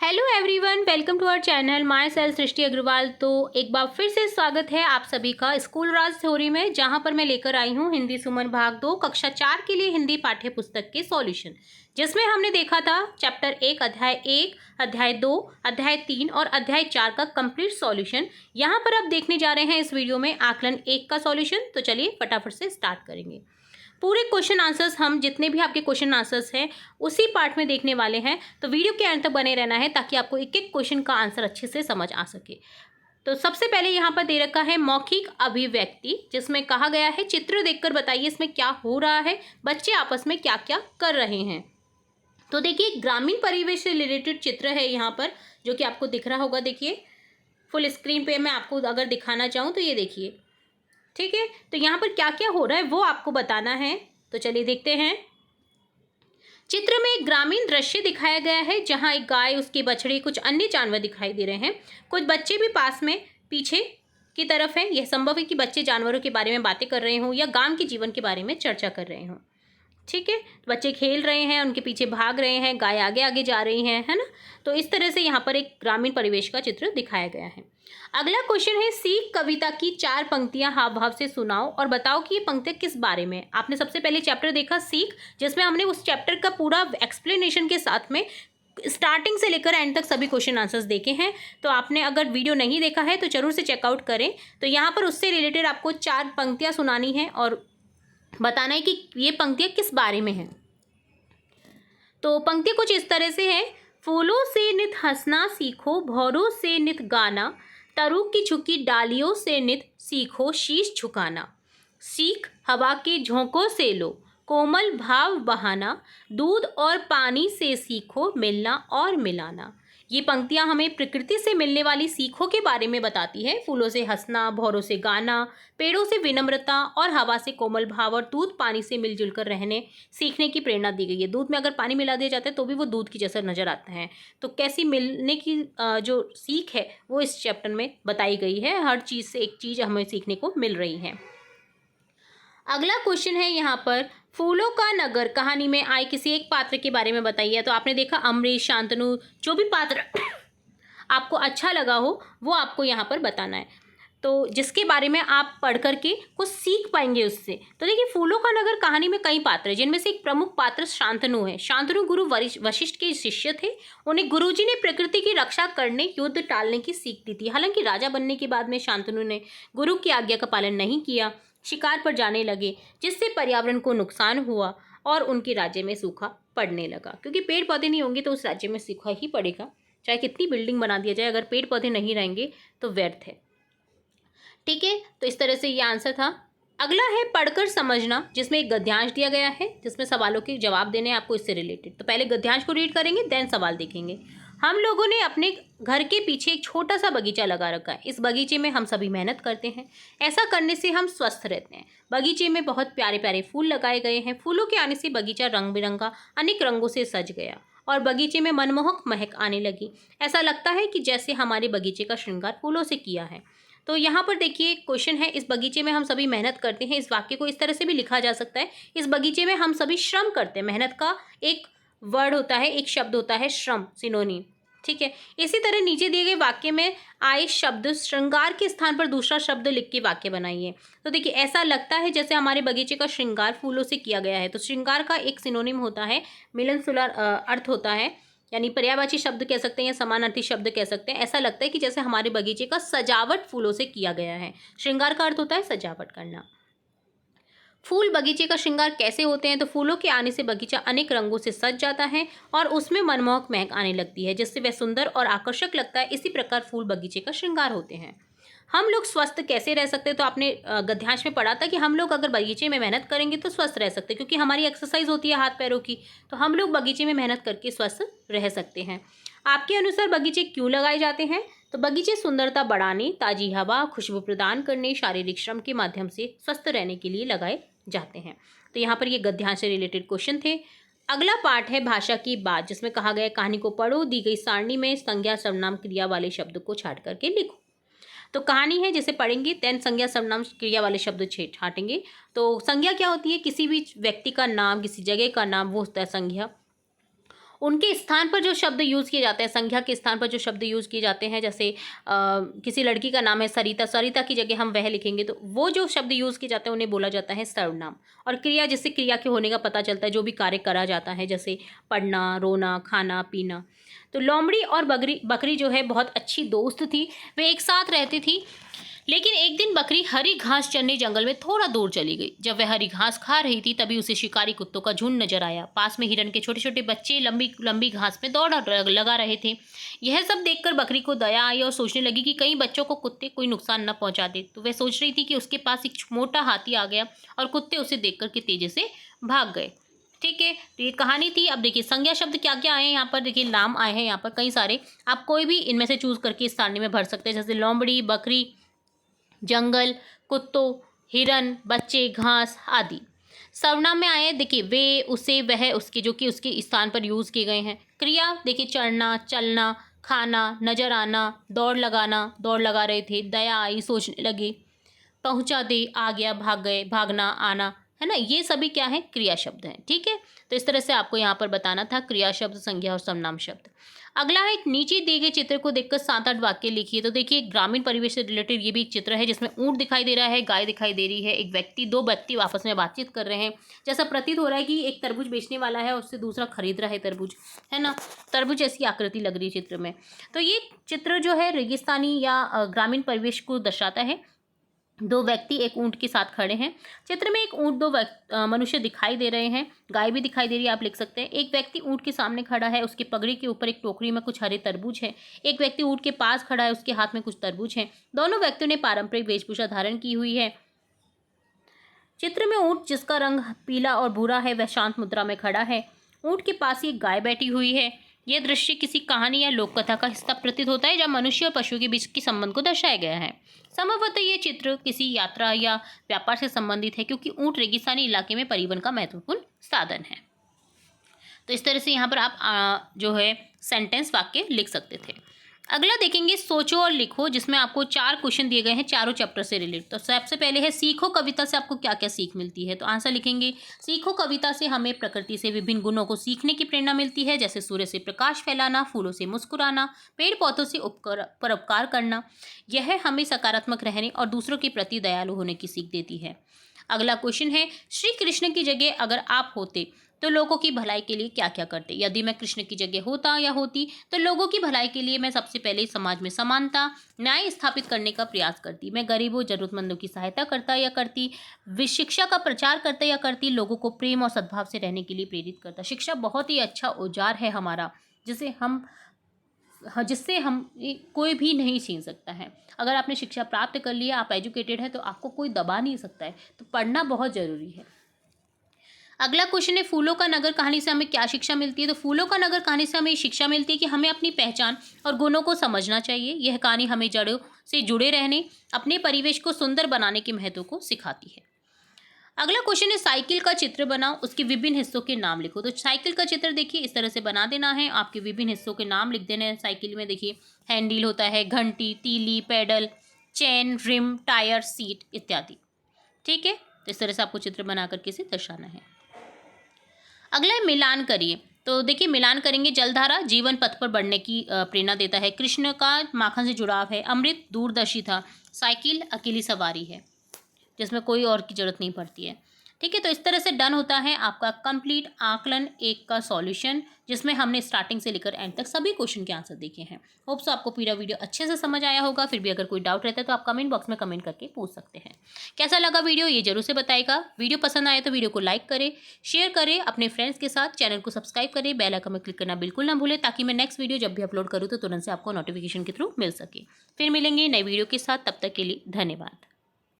Hello everyone, welcome to our channel myself Srishti Agarwal. तो एक बार फिर से स्वागत है आप सभी का स्कूल राज थ्योरी में, जहां पर मैं लेकर आई हूं हिंदी सुमन भाग 2 कक्षा 4 के लिए हिंदी पाठ्य पुस्तक के सॉल्यूशन, जिसमें हमने देखा था चैप्टर 1 अध्याय 1, अध्याय 2, अध्याय 3 और अध्याय 4 का कंप्लीट सॉल्यूशन। यहां पर अब देखने जा रहे हैं इस वीडियो में आकलन 1 का सॉल्यूशन। तो चलिए फटाफट से स्टार्ट करेंगे। पूरे क्वेश्चन आंसर्स, हम जितने भी आपके क्वेश्चन आंसर्स हैं उसी पार्ट में देखने वाले हैं, तो वीडियो के अंत तक बने रहना है ताकि आपको एक एक क्वेश्चन का आंसर अच्छे से समझ आ सके। तो सबसे पहले यहाँ पर दे रखा है मौखिक अभिव्यक्ति, जिसमें कहा गया है चित्र देखकर बताइए इसमें क्या हो रहा है, बच्चे आपस में क्या क्या कर रहे हैं। तो देखिए, ग्रामीण परिवेश से रिलेटेड चित्र है यहाँ पर, जो कि आपको दिख रहा होगा। देखिए फुल स्क्रीन पे मैं आपको अगर दिखाना चाहूँ तो ये देखिए, ठीक है। तो यहाँ पर क्या क्या हो रहा है वो आपको बताना है। तो चलिए देखते हैं। चित्र में एक ग्रामीण दृश्य दिखाया गया है, जहाँ एक गाय, उसके बछड़े, कुछ अन्य जानवर दिखाई दे रहे हैं। कुछ बच्चे भी पास में पीछे की तरफ हैं। यह संभव है कि बच्चे जानवरों के बारे में बातें कर रहे हों या गांव के जीवन के बारे में चर्चा कर रहे हों। ठीक है, बच्चे खेल रहे हैं, उनके पीछे भाग रहे हैं, गाय आगे आगे जा रही हैं, है ना। तो इस तरह से यहाँ पर एक ग्रामीण परिवेश का चित्र दिखाया गया है। अगला क्वेश्चन है, सीख कविता की 4 पंक्तियां हाव भाव से सुनाओ और बताओ कि ये पंक्तियां किस बारे में। आपने सबसे पहले चैप्टर देखा सीख, जिसमें हमने उस चैप्टर का पूरा एक्सप्लेनेशन के साथ में स्टार्टिंग से लेकर एंड तक सभी क्वेश्चन आंसर्स देखे हैं। तो आपने अगर वीडियो नहीं देखा है तो जरूर से चेकआउट करें। तो यहाँ पर उससे रिलेटेड आपको 4 पंक्तियां सुनानी है और बताना है कि ये पंक्तियां किस बारे में हैं। तो पंक्ति कुछ इस तरह से है, फूलों से नित हंसना सीखो, भौरों से नित गाना, तरु की झुकी डालियों से नित सीखो शीश झुकाना। सीख हवा के झोंकों से लो, कोमल भाव बहाना, दूध और पानी से सीखो मिलना और मिलाना। ये पंक्तियां हमें प्रकृति से मिलने वाली सीखों के बारे में बताती है। फूलों से हंसना, भौरों से गाना, पेड़ों से विनम्रता और हवा से कोमल भाव और दूध पानी से मिलजुल कर रहने सीखने की प्रेरणा दी गई है। दूध में अगर पानी मिला दिया जाता है तो भी वो दूध की जैसा नजर आता है। तो कैसी मिलने की जो सीख है वो इस चैप्टर में बताई गई है। हर चीज़ से एक चीज़ हमें सीखने को मिल रही है। अगला क्वेश्चन है यहाँ पर, फूलों का नगर कहानी में आए किसी एक पात्र के बारे में बताइए। तो आपने देखा अमरीश, शांतनु, जो भी पात्र आपको अच्छा लगा हो वो आपको यहाँ पर बताना है। तो जिसके बारे में आप पढ़ करके कुछ सीख पाएंगे उससे। तो देखिए, फूलों का नगर कहानी में कई पात्र हैं, जिनमें से एक प्रमुख पात्र शांतनु है। शांतनु गुरु वशिष्ठ के शिष्य थे। उन्हें गुरुजी ने प्रकृति की रक्षा करने, युद्ध टालने की सीख दी थी। हालांकि राजा बनने के बाद में शांतनु ने गुरु की आज्ञा का पालन नहीं किया, शिकार पर जाने लगे, जिससे पर्यावरण को नुकसान हुआ और उनके राज्य में सूखा पड़ने लगा। क्योंकि पेड़ पौधे नहीं होंगे तो उस राज्य में सूखा ही पड़ेगा, चाहे कितनी बिल्डिंग बना दिया जाए, अगर पेड़ पौधे नहीं रहेंगे तो व्यर्थ है। ठीक है, तो इस तरह से ये आंसर था। अगला है पढ़कर समझना, जिसमें एक गद्यांश दिया गया है, जिसमें सवालों के जवाब देने हैं आपको इससे रिलेटेड। तो पहले गद्यांश को रीड करेंगे, देन सवाल देखेंगे। हम लोगों ने अपने घर के पीछे एक छोटा सा बगीचा लगा रखा है। इस बगीचे में हम सभी मेहनत करते हैं। ऐसा करने से हम स्वस्थ रहते हैं। बगीचे में बहुत प्यारे प्यारे फूल लगाए गए हैं। फूलों के आने से बगीचा रंग बिरंगा अनेक रंगों से सज गया और बगीचे में मनमोहक महक आने लगी। ऐसा लगता है कि जैसे हमारे बगीचे का श्रृंगार फूलों से किया है। तो यहाँ पर देखिए क्वेश्चन है, इस बगीचे में हम सभी मेहनत करते हैं। इस वाक्य को इस तरह से भी लिखा जा सकता है, इस बगीचे में हम सभी श्रम करते हैं। मेहनत का एक वर्ड होता है, एक शब्द होता है श्रम, सिनोनिम। ठीक है, इसी तरह नीचे दिए गए वाक्य में आए शब्द श्रृंगार के स्थान पर दूसरा शब्द लिख के वाक्य बनाइए। तो देखिए, ऐसा लगता है जैसे हमारे बगीचे का श्रृंगार फूलों से किया गया है। तो श्रृंगार का एक सिनोनिम होता है, मिलन सुलर अर्थ होता है, यानी पर्यायवाची शब्द कह सकते हैं या समानार्थी शब्द कह सकते हैं। ऐसा लगता है कि जैसे हमारे बगीचे का सजावट फूलों से किया गया है। श्रृंगार का अर्थ होता है सजावट करना। फूल बगीचे का श्रृंगार कैसे होते हैं? तो फूलों के आने से बगीचा अनेक रंगों से सज जाता है और उसमें मनमोहक महक आने लगती है, जिससे वह सुंदर और आकर्षक लगता है। इसी प्रकार फूल बगीचे का श्रृंगार होते हैं। हम लोग स्वस्थ कैसे रह सकते हैं? तो आपने गद्यांश में पढ़ा था कि हम लोग अगर बगीचे में मेहनत करेंगे तो स्वस्थ रह सकते हैं, क्योंकि हमारी एक्सरसाइज होती है हाथ पैरों की। तो हम लोग बगीचे में मेहनत करके स्वस्थ रह सकते हैं। आपके अनुसार बगीचे क्यों लगाए जाते हैं? तो बगीचे सुंदरता बढ़ाने, ताजी हवा, खुशबू प्रदान करने, शारीरिक श्रम के माध्यम से स्वस्थ रहने के लिए लगाए जाते हैं। तो यहाँ पर ये गद्यांश से रिलेटेड क्वेश्चन थे। अगला पार्ट है भाषा की बात, जिसमें कहा गया कहानी को पढ़ो, दी गई सारणी में संज्ञा सर्वनाम क्रिया वाले शब्द को छांट करके लिखो। तो कहानी है, जैसे पढ़ेंगे देन संज्ञा सर्वनाम क्रिया वाले शब्द छांटेंगे। तो संज्ञा क्या होती है? किसी भी व्यक्ति का नाम, किसी जगह का नाम, वो होता है संज्ञा। उनके स्थान पर जो शब्द यूज़ किए जाते हैं, संज्ञा के स्थान पर जो शब्द यूज़ किए जाते हैं, जैसे किसी लड़की का नाम है सरिता, सरिता की जगह हम वह लिखेंगे, तो वो जो शब्द यूज़ किए जाते हैं उन्हें बोला जाता है सर्वनाम। और क्रिया, जिससे क्रिया के होने का पता चलता है, जो भी कार्य करा जाता है, जैसे पढ़ना, रोना, खाना, पीना। तो लोमड़ी और बकरी जो है बहुत अच्छी दोस्त थी, वे एक साथ रहती थी। लेकिन एक दिन बकरी हरी घास चरने जंगल में थोड़ा दूर चली गई। जब वह हरी घास खा रही थी तभी उसे शिकारी कुत्तों का झुंड नजर आया। पास में हिरन के छोटे छोटे बच्चे लंबी लंबी घास में दौड़ लगा रहे थे। यह सब देखकर बकरी को दया आई और सोचने लगी कि कहीं बच्चों को कुत्ते कोई नुकसान न पहुंचा दे। तो वह सोच रही थी कि उसके पास एक मोटा हाथी आ गया और कुत्ते उसे देखकर के तेजी से भाग गए। ठीक है, तो ये कहानी थी। अब देखिए संज्ञा शब्द क्या क्या आए हैं यहाँ पर। देखिए नाम आए हैं यहाँ पर कई सारे, आप कोई भी इनमें से चूज करके इस सारणी में भर सकते हैं, जैसे लोमड़ी, बकरी, जंगल, कुत्तों, हिरन, बच्चे, घास आदि। सर्वनाम में आए देखिए वे, उसे, वह, उसके, जो कि उसके स्थान पर यूज़ किए गए हैं। क्रिया देखिए चढ़ना, चलना, खाना, नजर आना, दौड़ लगाना, दौड़ लगा रहे थे, दया आई, सोचने लगे, पहुंचा दे, आ गया, भाग गए, भागना, आना, है ना, ये सभी क्या है, क्रिया शब्द हैं। ठीक है, तो इस तरह से आपको यहाँ पर बताना था क्रिया शब्द, संज्ञा और सर्वनाम शब्द। अगला है, नीचे दिए गए चित्र को देखकर 7-8 वाक्य लिखिए। तो देखिए ग्रामीण परिवेश से रिलेटेड ये भी एक चित्र है जिसमें ऊंट दिखाई दे रहा है, गाय दिखाई दे रही है, एक व्यक्ति, दो व्यक्ति आपस में बातचीत कर रहे हैं। जैसा प्रतीत हो रहा है कि एक तरबूज बेचने वाला है और उससे दूसरा खरीद रहा है तरबूज, है ना, तरबूज जैसी आकृति लग रही है चित्र में। तो ये चित्र जो है रेगिस्तानी या ग्रामीण परिवेश को दर्शाता है। दो व्यक्ति एक ऊंट के साथ खड़े हैं। चित्र में एक ऊंट, दो मनुष्य दिखाई दे रहे हैं, गाय भी दिखाई दे रही है, आप लिख सकते हैं। एक व्यक्ति ऊंट के सामने खड़ा है, उसके पगड़ी के ऊपर एक टोकरी में कुछ हरे तरबूज है। एक व्यक्ति ऊंट के पास खड़ा है, उसके हाथ में कुछ तरबूज है। दोनों व्यक्तियों ने पारंपरिक वेशभूषा धारण की हुई है। चित्र में ऊंट जिसका रंग पीला और भूरा है वह शांत मुद्रा में खड़ा है। ऊंट के पास ही एक गाय बैठी हुई है। यह दृश्य किसी कहानी या लोक कथा का हिस्सा प्रतीत होता है, जब मनुष्य और पशु के बीच के संबंध को दर्शाया गया है। संभवतः ये चित्र किसी यात्रा या व्यापार से संबंधित है, क्योंकि ऊंट रेगिस्तानी इलाके में परिवहन का महत्वपूर्ण साधन है। तो इस तरह से यहाँ पर आप जो है सेंटेंस, वाक्य लिख सकते थे। अगला देखेंगे सोचो और लिखो, जिसमें आपको 4 क्वेश्चन दिए गए हैं चारों चैप्टर से रिलेटेड। तो सबसे पहले है सीखो कविता से आपको क्या क्या सीख मिलती है। तो आंसर लिखेंगे, सीखो कविता से हमें प्रकृति से विभिन्न गुणों को सीखने की प्रेरणा मिलती है, जैसे सूर्य से प्रकाश फैलाना, फूलों से मुस्कुराना, पेड़ पौधों से परोपकार करना। यह हमें सकारात्मक रहने और दूसरों के प्रति दयालु होने की सीख देती है। अगला क्वेश्चन है, श्री कृष्ण की जगह अगर आप होते तो लोगों की भलाई के लिए क्या क्या करते। यदि मैं कृष्ण की जगह होता या होती तो लोगों की भलाई के लिए मैं सबसे पहले समाज में समानता, न्याय स्थापित करने का प्रयास करती। मैं गरीबों, जरूरतमंदों की सहायता करता या करती, शिक्षा का प्रचार करता या करती, लोगों को प्रेम और सद्भाव से रहने के लिए प्रेरित करता। शिक्षा बहुत ही अच्छा औजार है हमारा, जिससे हम कोई भी नहीं छीन सकता है। अगर आपने शिक्षा प्राप्त कर लिया, आप एजुकेटेड है, तो आपको कोई दबा नहीं सकता है। तो पढ़ना बहुत ज़रूरी है। अगला क्वेश्चन है, फूलों का नगर कहानी से हमें क्या शिक्षा मिलती है। तो फूलों का नगर कहानी से हमें शिक्षा मिलती है कि हमें अपनी पहचान और गुणों को समझना चाहिए। यह कहानी हमें जड़ों से जुड़े रहने, अपने परिवेश को सुंदर बनाने के महत्व को सिखाती है। अगला क्वेश्चन है, साइकिल का चित्र बनाओ, उसके विभिन्न हिस्सों के नाम लिखो। तो साइकिल का चित्र देखिए इस तरह से बना देना है, आपके विभिन्न हिस्सों के नाम लिख देने हैं। साइकिल में देखिए हैंडल होता है, घंटी, तीली, pedal, chain, rim, tyre, seat इत्यादि। ठीक है, तो इस तरह से आपको चित्र बना करके इसे दर्शाना है। अगला है मिलान करिए। तो देखिए मिलान करेंगे, जलधारा जीवन पथ पर बढ़ने की प्रेरणा देता है। कृष्ण का माखन से जुड़ाव है। अमृत दूरदर्शी था। साइकिल अकेली सवारी है, जिसमें कोई और की जरूरत नहीं पड़ती है। ठीक है, तो इस तरह से डन होता है आपका कंप्लीट आकलन 1 का सॉल्यूशन, जिसमें हमने स्टार्टिंग से लेकर एंड तक सभी क्वेश्चन के आंसर देखे हैं। होप सो आपको पूरा वीडियो अच्छे से समझ आया होगा। फिर भी अगर कोई डाउट रहता है तो आप कमेंट बॉक्स में कमेंट करके पूछ सकते हैं। कैसा लगा वीडियो ये जरूर से बताइएगा। वीडियो पसंद आए तो वीडियो को लाइक करें, शेयर करें अपने फ्रेंड्स के साथ, चैनल को सब्सक्राइब करें, बेल आइकन में क्लिक करना बिल्कुल ना भूलें, ताकि मैं नेक्स्ट वीडियो जब भी अपलोड करूँ तो तुरंत से आपको नोटिफिकेशन के थ्रू मिल सके। फिर मिलेंगे नई वीडियो के साथ, तब तक के लिए धन्यवाद।